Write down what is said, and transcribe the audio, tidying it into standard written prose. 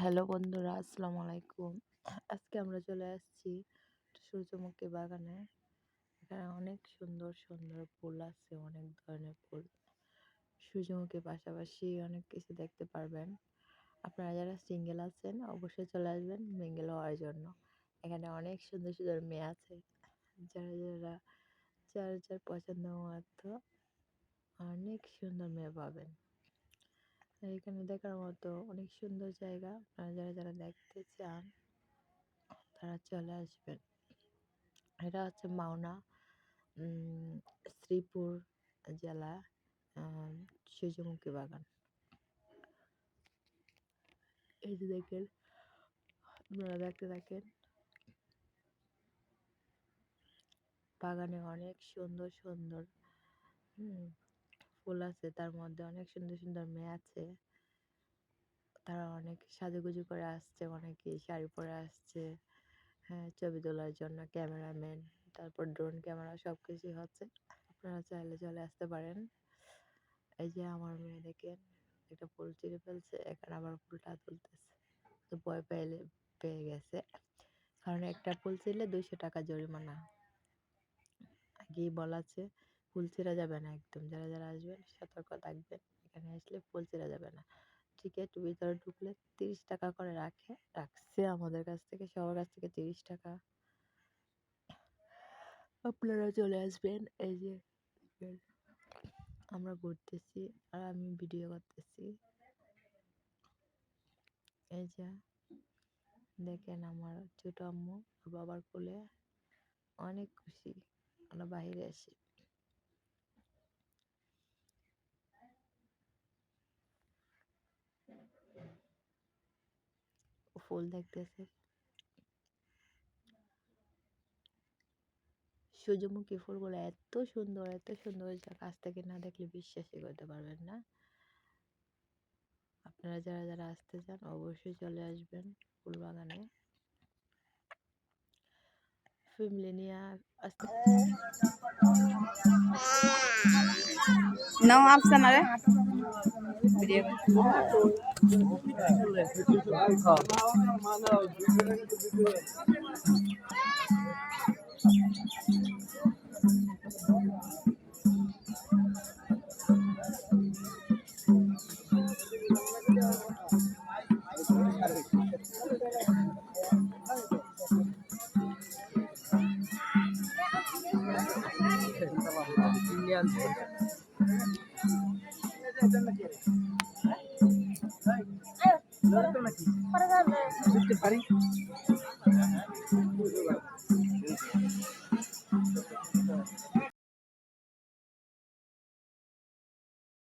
Hello বন্ধুরা, আসসালামু আলাইকুম। আজকে আমরা চলে আসছি সূর্যমুখী বাগানে। এখানে অনেক সুন্দর সুন্দর ফুল আছে, অনেক ধরনের ফুল। সূর্যমুখীর পাশাপাশি অনেক কিছু দেখতে পারবেন। আপনারা যারা সিঙ্গেল আছেন অবশ্যই চলে আসবেন মিঙ্গেল হওয়ার জন্য। এখানে অনেক সুন্দর সুন্দর মেয়ে আছে, যারা যারা যার যার পছন্দ মতো অনেক সুন্দর মেয়ে পাবেন। আর এখানে দেখার মতো অনেক সুন্দর জায়গা। আপনারা যারা যারা দেখতে চান তারা চলে আসবেন। এটা হচ্ছে মাওনা, শ্রীপুর জেলা, সূর্যমুখী বাগান। এই যে দেখেন, আপনারা দেখতে থাকেন। বাগানে অনেক সুন্দর সুন্দর ফুল আছে, তার মধ্যে অনেক সুন্দর সুন্দর মেয়ে আছে। তারা অনেক সাজুগুজু করে আসছে, অনেকে শাড়ি পরে আসছে। হ্যাঁ, ছবি তোলার জন্য ক্যামেরাম্যান, তারপর ড্রোন ক্যামেরা সব কিছুই হচ্ছে। আপনারা চাইলে চলে আসতে পারেন। এই যে আমার মেয়ে দেখেন, একটা ফুল ছিঁড়ে ফেলছে, এখন আবার ফুলটা তুলতেছে। তো ভয় পেয়ে গেছে, কারণ একটা ফুল ছিঁড়লে 200 টাকা জরিমানা। আগেই বলা আছে ফুল ছিঁড়া যাবে না, একদম যারা যারা আসবেন সতর্ক থাকবেন। এখানে আসলে ফুল ছিঁড়া যাবে না। টিকিট ভিতরে ঢুকলে 30 টাকা করে রাখছে আমাদের কাছ থেকে, সবার কাছ থেকে 30 টাকা। আপনারা চলে আসবেন। এই যে আমরা ঘুরতেছি আর আমি ভিডিও করতেছি। এই যে দেখেন, আমার ছোট আম্মু বাবার কোলে, অনেক খুশি আমরা বাইরে এসে। ফুল দেখতেছে, সূর্যমুখী ফুলগুলো এত সুন্দর এত সুন্দর, যা কাছ থেকে না দেখলে বিশ্বাসই করতে পারবেন না। আপনারা যারা যারা আসতে চান অবশ্যই চলে আসবেন ফুল বাগানে, ফ্যামিলি নিয়ে আসতে। নাও আপসা না রে ভিডিও পারি